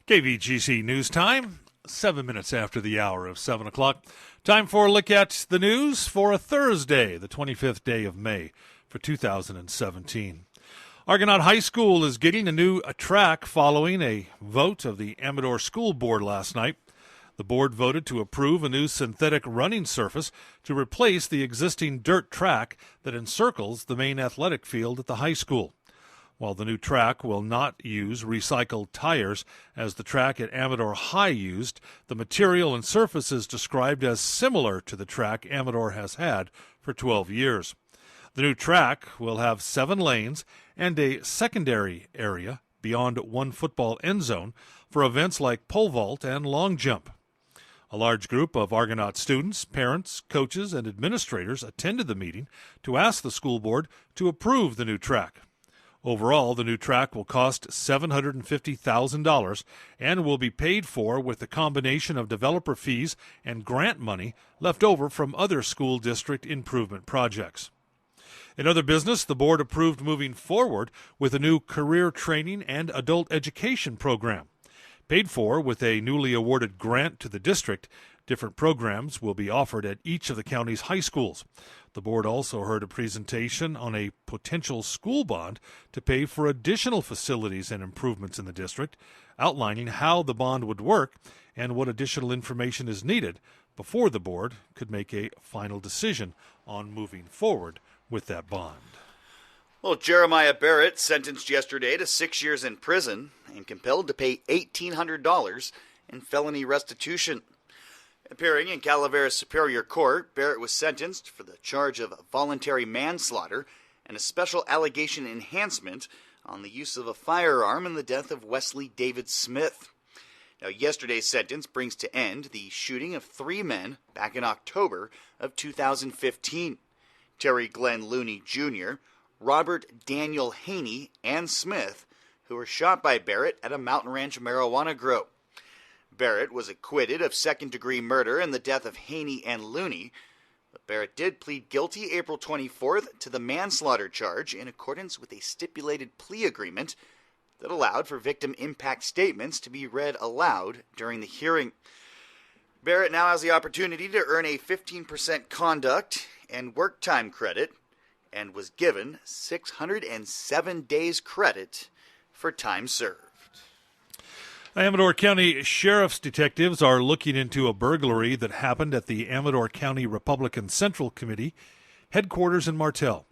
KVGC News Time, 7 minutes after the hour of 7 o'clock. Time for a look at the news for a Thursday, the 25th day of May for 2017. Argonaut High School is getting a new track following a vote of the Amador School Board last night. The board voted to approve a new synthetic running surface to replace the existing dirt track that encircles the main athletic field at the high school. While the new track will not use recycled tires as the track at Amador High used, the material and surface is described as similar to the track Amador has had for 12 years. The new track will have 7 lanes and a secondary area beyond one football end zone for events like pole vault and long jump. A large group of Argonaut students, parents, coaches, and administrators attended the meeting to ask the school board to approve the new track. Overall, the new track will cost $750,000 and will be paid for with a combination of developer fees and grant money left over from other school district improvement projects. In other business, the board approved moving forward with a new career training and adult education program. Paid for with a newly awarded grant to the district, different programs will be offered at each of the county's high schools. The board also heard a presentation on a potential school bond to pay for additional facilities and improvements in the district, outlining how the bond would work and what additional information is needed before the board could make a final decision on moving forward with that bond. Well, Jeremiah Barrett, sentenced yesterday to 6 years in prison and compelled to pay $1,800 in felony restitution. Appearing in Calaveras Superior Court, Barrett was sentenced for the charge of voluntary manslaughter and a special allegation enhancement on the use of a firearm in the death of Wesley David Smith. Now, yesterday's sentence brings to end the shooting of 3 men back in October of 2015. Terry Glenn Looney Jr., Robert Daniel Haney, and Smith, who were shot by Barrett at a Mountain Ranch marijuana grow. Barrett was acquitted of second-degree murder in the death of Haney and Looney, but Barrett did plead guilty April 24th to the manslaughter charge in accordance with a stipulated plea agreement that allowed for victim impact statements to be read aloud during the hearing. Barrett now has the opportunity to earn a 15% conduct and work time credit and was given 607 days credit for time served. Amador County Sheriff's detectives are looking into a burglary that happened at the Amador County Republican Central Committee headquarters in Martell.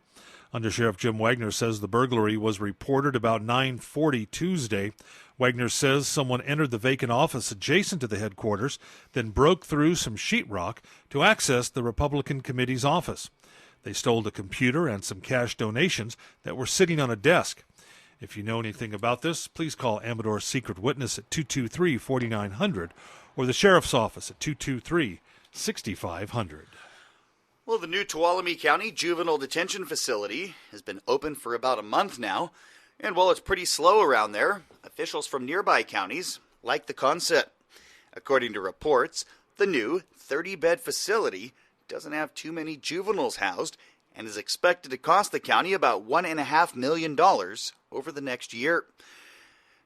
Under Sheriff Jim Wagner says the burglary was reported about 9:40 Tuesday. Wagner says someone entered the vacant office adjacent to the headquarters, then broke through some sheetrock to access the Republican Committee's office. They stole a computer and some cash donations that were sitting on a desk. If you know anything about this, please call Amador's Secret Witness at 223-4900 or the Sheriff's Office at 223-6500. Well, the new Tuolumne County Juvenile Detention Facility has been open for about a month now, and while it's pretty slow around there, officials from nearby counties like the concept. According to reports, the new 30-bed facility doesn't have too many juveniles housed and is expected to cost the county about $1.5 million over the next year.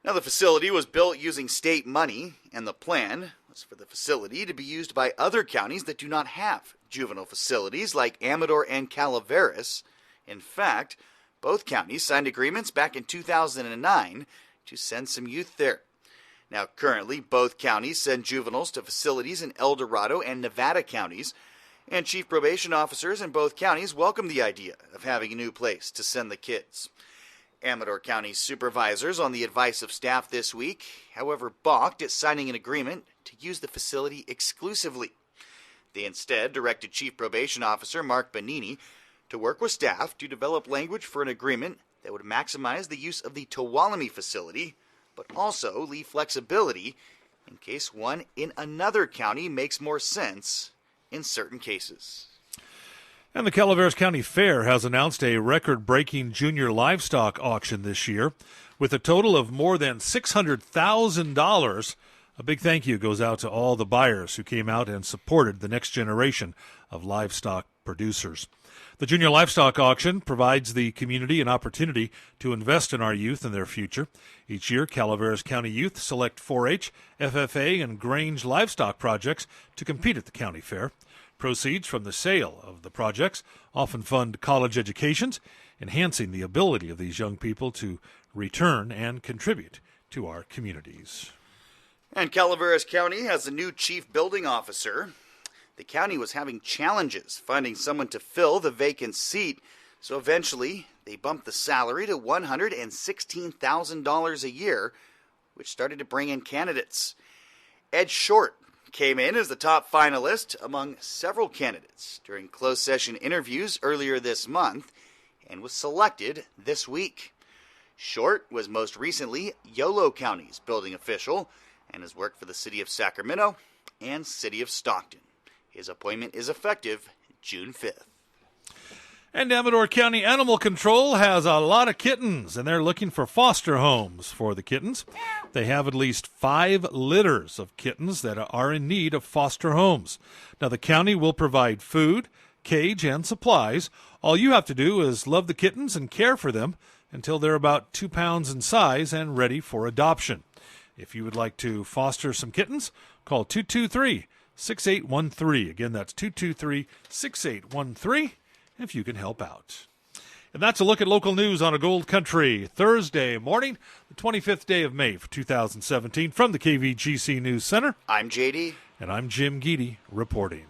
Now, the facility was built using state money, and the plan was for the facility to be used by other counties that do not have juvenile facilities like Amador and Calaveras. In fact, both counties signed agreements back in 2009 to send some youth there. Now, currently, both counties send juveniles to facilities in El Dorado and Nevada counties, and chief probation officers in both counties welcome the idea of having a new place to send the kids. Amador County supervisors, on the advice of staff this week, however, balked at signing an agreement to use the facility exclusively. They instead directed Chief Probation Officer Mark Bonini to work with staff to develop language for an agreement that would maximize the use of the Tuolumne facility, but also leave flexibility in case one in another county makes more sense in certain cases. And the Calaveras County Fair has announced a record-breaking junior livestock auction this year with a total of more than $600,000. A big thank you goes out to all the buyers who came out and supported the next generation of livestock producers. The Junior Livestock Auction provides the community an opportunity to invest in our youth and their future. Each year, Calaveras County youth select 4-H, FFA, and Grange livestock projects to compete at the county fair. Proceeds from the sale of the projects often fund college educations, enhancing the ability of these young people to return and contribute to our communities. And Calaveras County has a new chief building officer. The county was having challenges finding someone to fill the vacant seat, so eventually they bumped the salary to $116,000 a year, which started to bring in candidates. Ed Short came in as the top finalist among several candidates during closed session interviews earlier this month and was selected this week. Short was most recently Yolo County's building official and has worked for the City of Sacramento and City of Stockton. His appointment is effective June 5th. And Amador County Animal Control has a lot of kittens, and they're looking for foster homes for the kittens. They have at least 5 litters of kittens that are in need of foster homes. Now, the county will provide food, cage, and supplies. All you have to do is love the kittens and care for them until they're about 2 pounds in size and ready for adoption. If you would like to foster some kittens, call 223-6813. Again, that's 223-6813 if you can help out. And that's a look at local news on a Gold Country Thursday morning, the 25th day of May for 2017. From the KVGC News Center, I'm JD. And I'm Jim Geedy reporting.